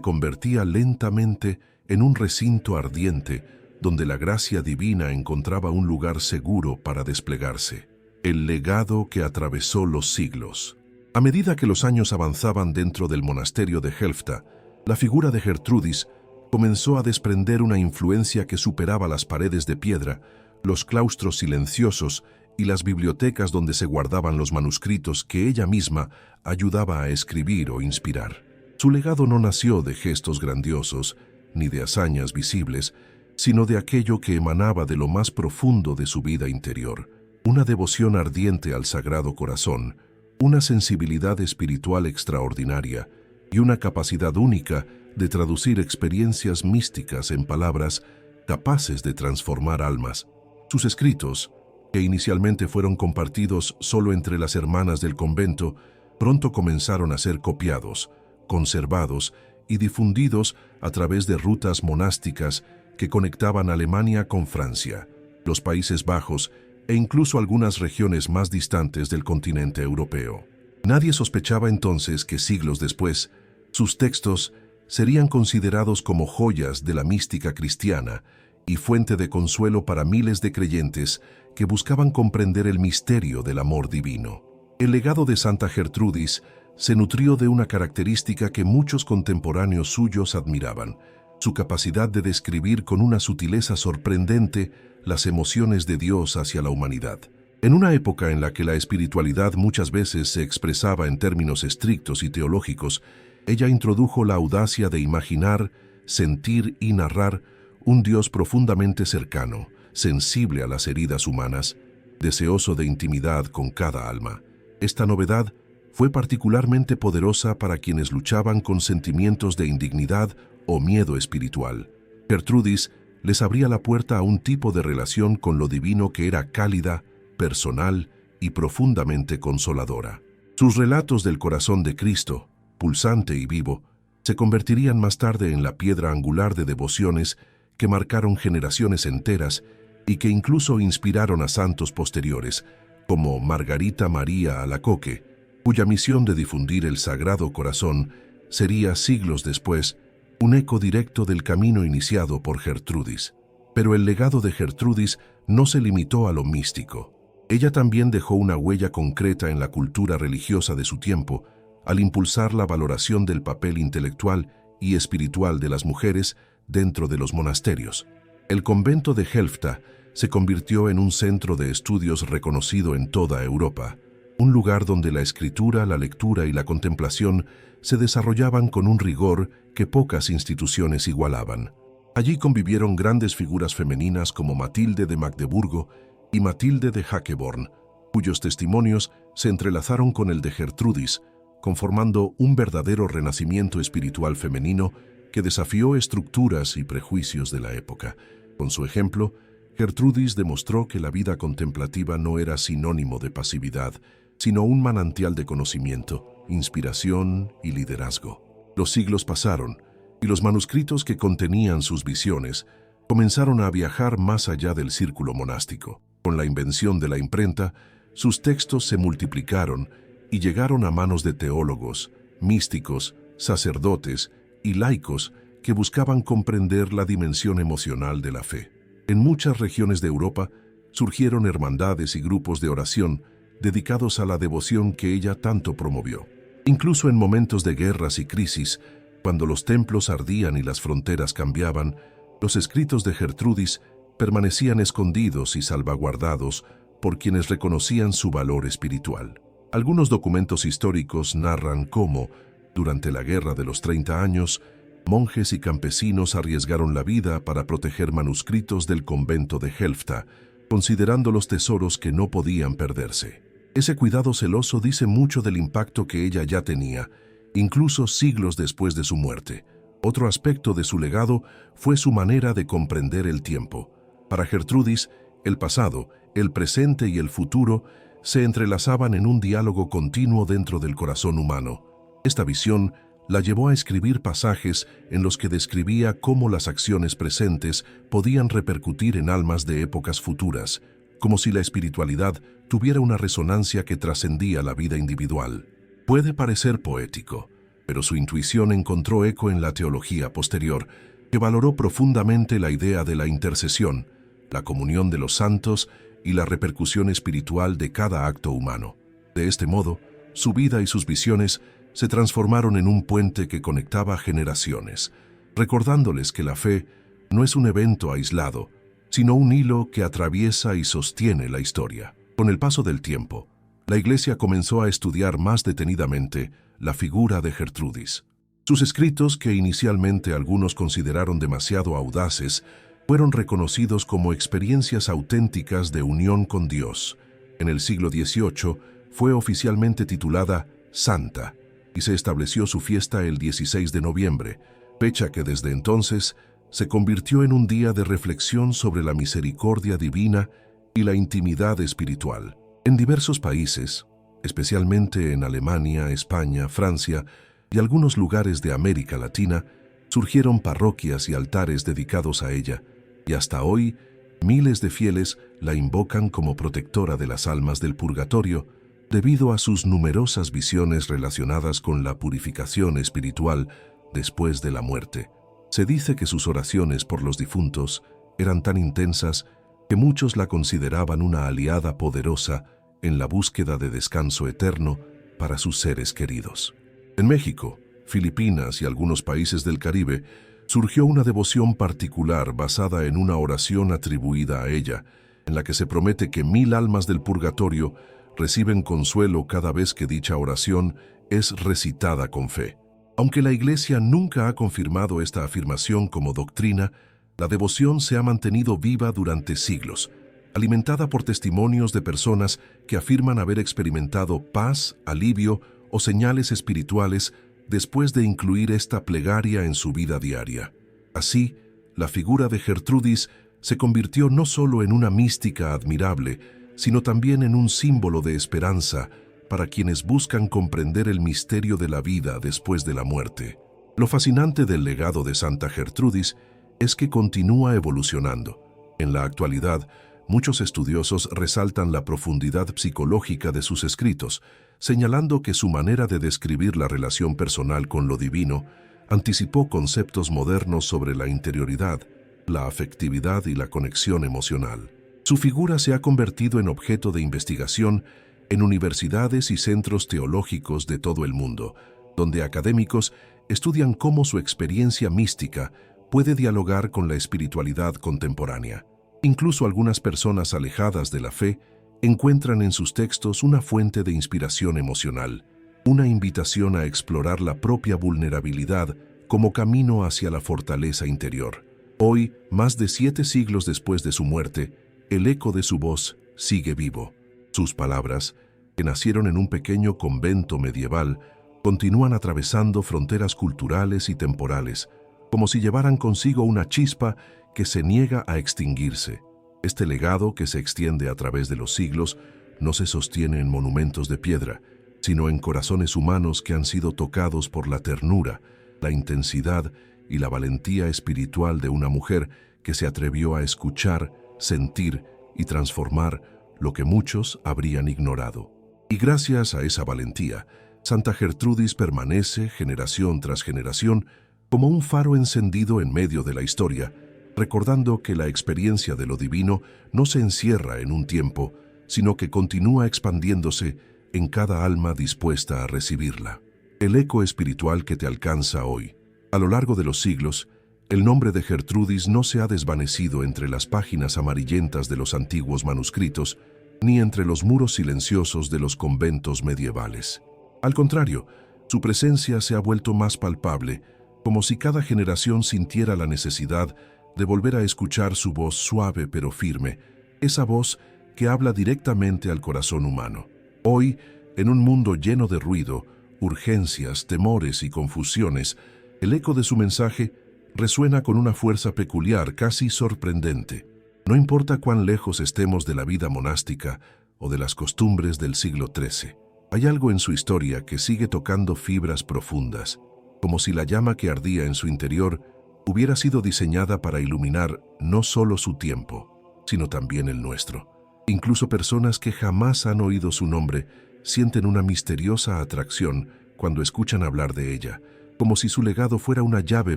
convertía lentamente en un recinto ardiente donde la gracia divina encontraba un lugar seguro para desplegarse. El legado que atravesó los siglos. A medida que los años avanzaban dentro del monasterio de Helfta, la figura de Gertrudis comenzó a desprender una influencia que superaba las paredes de piedra, los claustros silenciosos y las bibliotecas donde se guardaban los manuscritos que ella misma ayudaba a escribir o inspirar. Su legado no nació de gestos grandiosos ni de hazañas visibles, sino de aquello que emanaba de lo más profundo de su vida interior, una devoción ardiente al Sagrado Corazón, una sensibilidad espiritual extraordinaria y una capacidad única de traducir experiencias místicas en palabras capaces de transformar almas. Sus escritos, que inicialmente fueron compartidos solo entre las hermanas del convento, pronto comenzaron a ser copiados, conservados y difundidos a través de rutas monásticas que conectaban Alemania con Francia, los Países Bajos e incluso algunas regiones más distantes del continente europeo. Nadie sospechaba entonces que siglos después, sus textos serían considerados como joyas de la mística cristiana y fuente de consuelo para miles de creyentes que buscaban comprender el misterio del amor divino. El legado de Santa Gertrudis se nutrió de una característica que muchos contemporáneos suyos admiraban: su capacidad de describir con una sutileza sorprendente las emociones de Dios hacia la humanidad. En una época en la que la espiritualidad muchas veces se expresaba en términos estrictos y teológicos, ella introdujo la audacia de imaginar, sentir y narrar un Dios profundamente cercano, sensible a las heridas humanas, deseoso de intimidad con cada alma. Esta novedad fue particularmente poderosa para quienes luchaban con sentimientos de indignidad o miedo espiritual. Gertrudis les abría la puerta a un tipo de relación con lo divino que era cálida, personal y profundamente consoladora. Sus relatos del corazón de Cristo, pulsante y vivo, se convertirían más tarde en la piedra angular de devociones que marcaron generaciones enteras y que incluso inspiraron a santos posteriores, como Margarita María Alacoque, cuya misión de difundir el Sagrado Corazón sería siglos después un eco directo del camino iniciado por Gertrudis. Pero el legado de Gertrudis no se limitó a lo místico. Ella también dejó una huella concreta en la cultura religiosa de su tiempo, al impulsar la valoración del papel intelectual y espiritual de las mujeres dentro de los monasterios. El convento de Helfta se convirtió en un centro de estudios reconocido en toda Europa, un lugar donde la escritura, la lectura y la contemplación se desarrollaban con un rigor que pocas instituciones igualaban. Allí convivieron grandes figuras femeninas como Matilde de Magdeburgo y Matilde de Hackeborn, cuyos testimonios se entrelazaron con el de Gertrudis, conformando un verdadero renacimiento espiritual femenino que desafió estructuras y prejuicios de la época. Con su ejemplo, Gertrudis demostró que la vida contemplativa no era sinónimo de pasividad, sino un manantial de conocimiento, inspiración y liderazgo. Los siglos pasaron, y los manuscritos que contenían sus visiones comenzaron a viajar más allá del círculo monástico. Con la invención de la imprenta, sus textos se multiplicaron y llegaron a manos de teólogos, místicos, sacerdotes y laicos que buscaban comprender la dimensión emocional de la fe. En muchas regiones de Europa surgieron hermandades y grupos de oración dedicados a la devoción que ella tanto promovió. Incluso en momentos de guerras y crisis, cuando los templos ardían y las fronteras cambiaban, los escritos de Gertrudis permanecían escondidos y salvaguardados por quienes reconocían su valor espiritual. Algunos documentos históricos narran cómo, durante la Guerra de los 30 años, monjes y campesinos arriesgaron la vida para proteger manuscritos del convento de Helfta, considerándolos tesoros que no podían perderse. Ese cuidado celoso dice mucho del impacto que ella ya tenía, incluso siglos después de su muerte. Otro aspecto de su legado fue su manera de comprender el tiempo. Para Gertrudis, el pasado, el presente y el futuro se entrelazaban en un diálogo continuo dentro del corazón humano. Esta visión la llevó a escribir pasajes en los que describía cómo las acciones presentes podían repercutir en almas de épocas futuras, como si la espiritualidad tuviera una resonancia que trascendía la vida individual. Puede parecer poético, pero su intuición encontró eco en la teología posterior, que valoró profundamente la idea de la intercesión, la comunión de los santos y la repercusión espiritual de cada acto humano. De este modo, su vida y sus visiones se transformaron en un puente que conectaba generaciones, recordándoles que la fe no es un evento aislado, sino un hilo que atraviesa y sostiene la historia. Con el paso del tiempo, la Iglesia comenzó a estudiar más detenidamente la figura de Gertrudis. Sus escritos, que inicialmente algunos consideraron demasiado audaces, fueron reconocidos como experiencias auténticas de unión con Dios. En el siglo XVIII fue oficialmente titulada Santa, y se estableció su fiesta el 16 de noviembre, fecha que desde entonces se convirtió en un día de reflexión sobre la misericordia divina y la intimidad espiritual. En diversos países, especialmente en Alemania, España, Francia y algunos lugares de América Latina, surgieron parroquias y altares dedicados a ella, y hasta hoy miles de fieles la invocan como protectora de las almas del purgatorio, debido a sus numerosas visiones relacionadas con la purificación espiritual después de la muerte. Se dice que sus oraciones por los difuntos eran tan intensas que muchos la consideraban una aliada poderosa en la búsqueda de descanso eterno para sus seres queridos. En México, Filipinas y algunos países del Caribe, surgió una devoción particular basada en una oración atribuida a ella, en la que se promete que 1000 almas del purgatorio reciben consuelo cada vez que dicha oración es recitada con fe. Aunque la Iglesia nunca ha confirmado esta afirmación como doctrina, la devoción se ha mantenido viva durante siglos, alimentada por testimonios de personas que afirman haber experimentado paz, alivio o señales espirituales después de incluir esta plegaria en su vida diaria. Así, la figura de Gertrudis se convirtió no solo en una mística admirable, sino también en un símbolo de esperanza para quienes buscan comprender el misterio de la vida después de la muerte. Lo fascinante del legado de Santa Gertrudis es que continúa evolucionando. En la actualidad, muchos estudiosos resaltan la profundidad psicológica de sus escritos, señalando que su manera de describir la relación personal con lo divino anticipó conceptos modernos sobre la interioridad, la afectividad y la conexión emocional. Su figura se ha convertido en objeto de investigación en universidades y centros teológicos de todo el mundo, donde académicos estudian cómo su experiencia mística puede dialogar con la espiritualidad contemporánea. Incluso algunas personas alejadas de la fe encuentran en sus textos una fuente de inspiración emocional, una invitación a explorar la propia vulnerabilidad como camino hacia la fortaleza interior. Hoy, más de 7 siglos después de su muerte, el eco de su voz sigue vivo. Sus palabras, que nacieron en un pequeño convento medieval, continúan atravesando fronteras culturales y temporales, como si llevaran consigo una chispa que se niega a extinguirse. Este legado, que se extiende a través de los siglos, no se sostiene en monumentos de piedra, sino en corazones humanos que han sido tocados por la ternura, la intensidad y la valentía espiritual de una mujer que se atrevió a escuchar, sentir y transformar lo que muchos habrían ignorado. Y gracias a esa valentía, Santa Gertrudis permanece, generación tras generación, como un faro encendido en medio de la historia, recordando que la experiencia de lo divino no se encierra en un tiempo, sino que continúa expandiéndose en cada alma dispuesta a recibirla. El eco espiritual que te alcanza hoy. A lo largo de los siglos, el nombre de Gertrudis no se ha desvanecido entre las páginas amarillentas de los antiguos manuscritos, ni entre los muros silenciosos de los conventos medievales. Al contrario, su presencia se ha vuelto más palpable, como si cada generación sintiera la necesidad de volver a escuchar su voz suave pero firme, esa voz que habla directamente al corazón humano. Hoy, en un mundo lleno de ruido, urgencias, temores y confusiones, el eco de su mensaje resuena con una fuerza peculiar, casi sorprendente. No importa cuán lejos estemos de la vida monástica o de las costumbres del siglo XIII, hay algo en su historia que sigue tocando fibras profundas, como si la llama que ardía en su interior hubiera sido diseñada para iluminar no solo su tiempo, sino también el nuestro. Incluso personas que jamás han oído su nombre sienten una misteriosa atracción cuando escuchan hablar de ella, como si su legado fuera una llave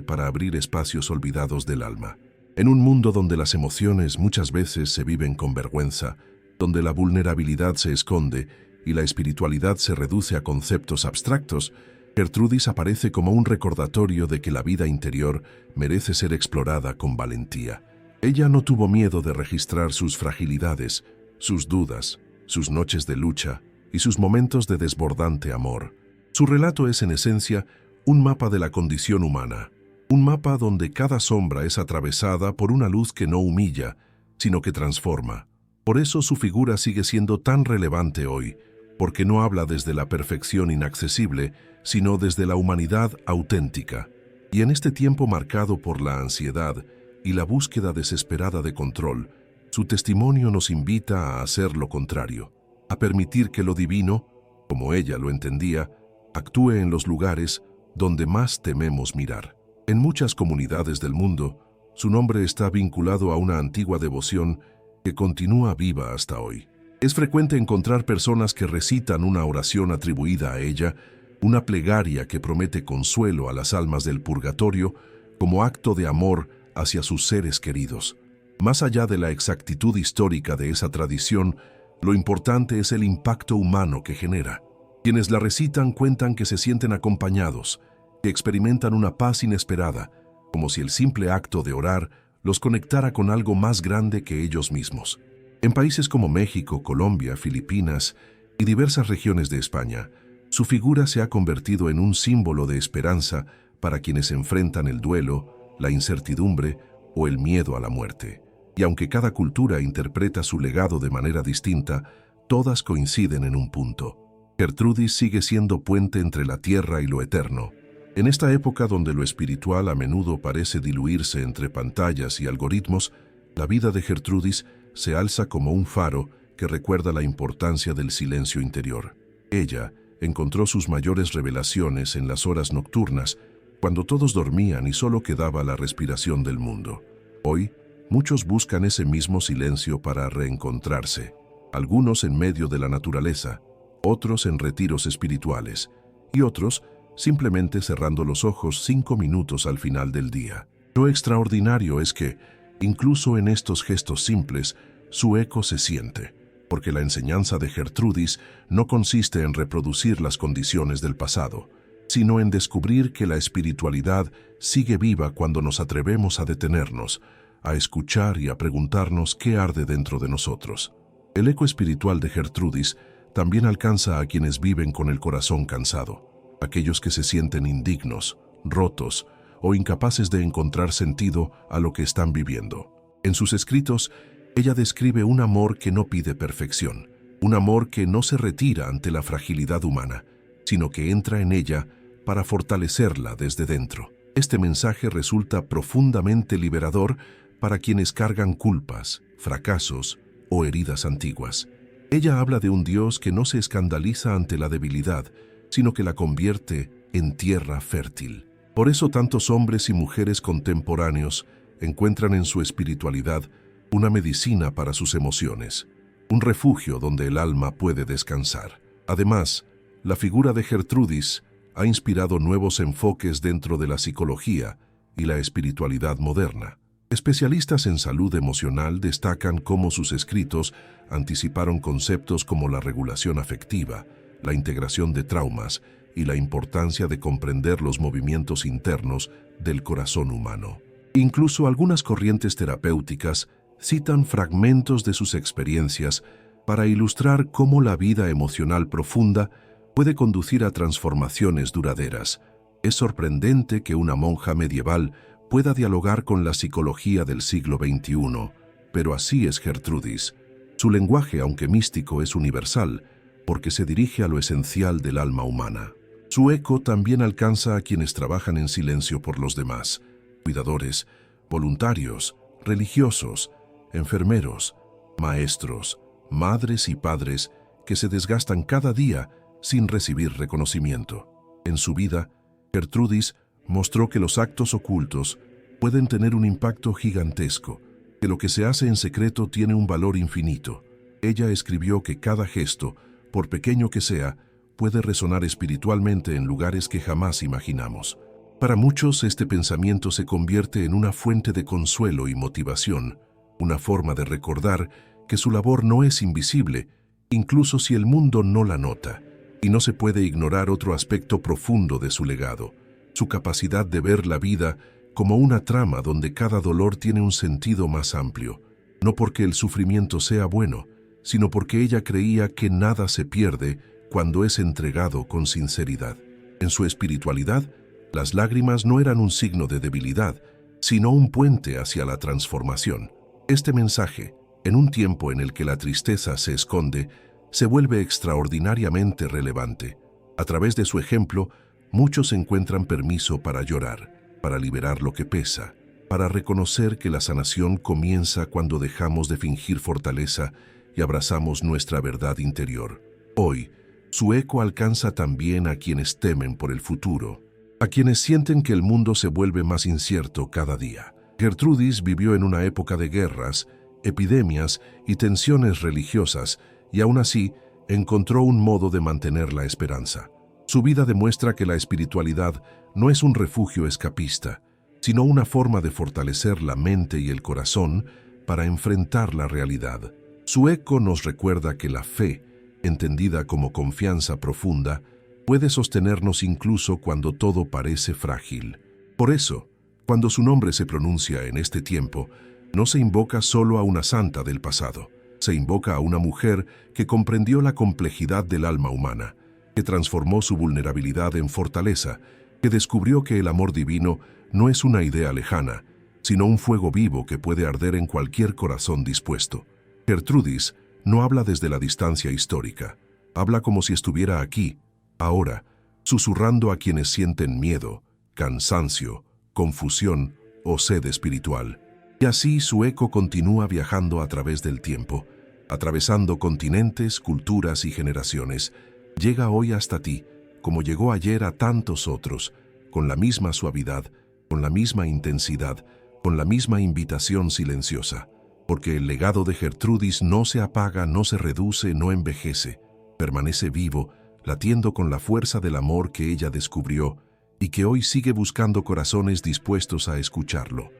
para abrir espacios olvidados del alma. En un mundo donde las emociones muchas veces se viven con vergüenza, donde la vulnerabilidad se esconde y la espiritualidad se reduce a conceptos abstractos, Gertrudis aparece como un recordatorio de que la vida interior merece ser explorada con valentía. Ella no tuvo miedo de registrar sus fragilidades, sus dudas, sus noches de lucha y sus momentos de desbordante amor. Su relato es, en esencia, un mapa de la condición humana, un mapa donde cada sombra es atravesada por una luz que no humilla, sino que transforma. Por eso su figura sigue siendo tan relevante hoy, porque no habla desde la perfección inaccesible, sino desde la humanidad auténtica. Y en este tiempo marcado por la ansiedad y la búsqueda desesperada de control, su testimonio nos invita a hacer lo contrario, a permitir que lo divino, como ella lo entendía, actúe en los lugares donde más tememos mirar. En muchas comunidades del mundo, su nombre está vinculado a una antigua devoción que continúa viva hasta hoy. Es frecuente encontrar personas que recitan una oración atribuida a ella, una plegaria que promete consuelo a las almas del purgatorio como acto de amor hacia sus seres queridos. Más allá de la exactitud histórica de esa tradición, lo importante es el impacto humano que genera. Quienes la recitan cuentan que se sienten acompañados, que experimentan una paz inesperada, como si el simple acto de orar los conectara con algo más grande que ellos mismos. En países como México, Colombia, Filipinas y diversas regiones de España, su figura se ha convertido en un símbolo de esperanza para quienes enfrentan el duelo, la incertidumbre o el miedo a la muerte. Y aunque cada cultura interpreta su legado de manera distinta, todas coinciden en un punto. Gertrudis sigue siendo puente entre la tierra y lo eterno. En esta época donde lo espiritual a menudo parece diluirse entre pantallas y algoritmos, la vida de Gertrudis se alza como un faro que recuerda la importancia del silencio interior. Ella encontró sus mayores revelaciones en las horas nocturnas, cuando todos dormían y solo quedaba la respiración del mundo. Hoy, muchos buscan ese mismo silencio para reencontrarse, algunos en medio de la naturaleza, otros en retiros espirituales, y otros simplemente cerrando los ojos 5 minutos al final del día. Lo extraordinario es que, incluso en estos gestos simples, su eco se siente, porque la enseñanza de Gertrudis no consiste en reproducir las condiciones del pasado, sino en descubrir que la espiritualidad sigue viva cuando nos atrevemos a detenernos, a escuchar y a preguntarnos qué arde dentro de nosotros. El eco espiritual de Gertrudis también alcanza a quienes viven con el corazón cansado, aquellos que se sienten indignos, rotos o incapaces de encontrar sentido a lo que están viviendo. En sus escritos, ella describe un amor que no pide perfección, un amor que no se retira ante la fragilidad humana, sino que entra en ella para fortalecerla desde dentro. Este mensaje resulta profundamente liberador para quienes cargan culpas, fracasos o heridas antiguas. Ella habla de un Dios que no se escandaliza ante la debilidad, sino que la convierte en tierra fértil. Por eso tantos hombres y mujeres contemporáneos encuentran en su espiritualidad una medicina para sus emociones, un refugio donde el alma puede descansar. Además, la figura de Gertrudis ha inspirado nuevos enfoques dentro de la psicología y la espiritualidad moderna. Especialistas en salud emocional destacan cómo sus escritos anticiparon conceptos como la regulación afectiva, la integración de traumas y la importancia de comprender los movimientos internos del corazón humano. Incluso algunas corrientes terapéuticas citan fragmentos de sus experiencias para ilustrar cómo la vida emocional profunda puede conducir a transformaciones duraderas. Es sorprendente que una monja medieval pueda dialogar con la psicología del siglo XXI, pero así es Gertrudis. Su lenguaje, aunque místico, es universal, porque se dirige a lo esencial del alma humana. Su eco también alcanza a quienes trabajan en silencio por los demás: cuidadores, voluntarios, religiosos, enfermeros, maestros, madres y padres que se desgastan cada día sin recibir reconocimiento. En su vida, Gertrudis mostró que los actos ocultos pueden tener un impacto gigantesco, que lo que se hace en secreto tiene un valor infinito. Ella escribió que cada gesto, por pequeño que sea, puede resonar espiritualmente en lugares que jamás imaginamos. Para muchos, este pensamiento se convierte en una fuente de consuelo y motivación, una forma de recordar que su labor no es invisible, incluso si el mundo no la nota, y no se puede ignorar otro aspecto profundo de su legado: su capacidad de ver la vida como una trama donde cada dolor tiene un sentido más amplio, no porque el sufrimiento sea bueno, sino porque ella creía que nada se pierde cuando es entregado con sinceridad. En su espiritualidad, las lágrimas no eran un signo de debilidad, sino un puente hacia la transformación. Este mensaje, en un tiempo en el que la tristeza se esconde, se vuelve extraordinariamente relevante. A través de su ejemplo, muchos encuentran permiso para llorar, para liberar lo que pesa, para reconocer que la sanación comienza cuando dejamos de fingir fortaleza y abrazamos nuestra verdad interior. Hoy, su eco alcanza también a quienes temen por el futuro, a quienes sienten que el mundo se vuelve más incierto cada día. Gertrudis vivió en una época de guerras, epidemias y tensiones religiosas, y aún así encontró un modo de mantener la esperanza. Su vida demuestra que la espiritualidad no es un refugio escapista, sino una forma de fortalecer la mente y el corazón para enfrentar la realidad. Su eco nos recuerda que la fe, entendida como confianza profunda, puede sostenernos incluso cuando todo parece frágil. Por eso, cuando su nombre se pronuncia en este tiempo, no se invoca solo a una santa del pasado, se invoca a una mujer que comprendió la complejidad del alma humana, que transformó su vulnerabilidad en fortaleza, que descubrió que el amor divino no es una idea lejana, sino un fuego vivo que puede arder en cualquier corazón dispuesto. Gertrudis no habla desde la distancia histórica, habla como si estuviera aquí, ahora, susurrando a quienes sienten miedo, cansancio, confusión o sed espiritual. Y así su eco continúa viajando a través del tiempo, atravesando continentes, culturas y generaciones. Llega hoy hasta ti, como llegó ayer a tantos otros, con la misma suavidad, con la misma intensidad, con la misma invitación silenciosa. Porque el legado de Gertrudis no se apaga, no se reduce, no envejece, permanece vivo, latiendo con la fuerza del amor que ella descubrió y que hoy sigue buscando corazones dispuestos a escucharlo.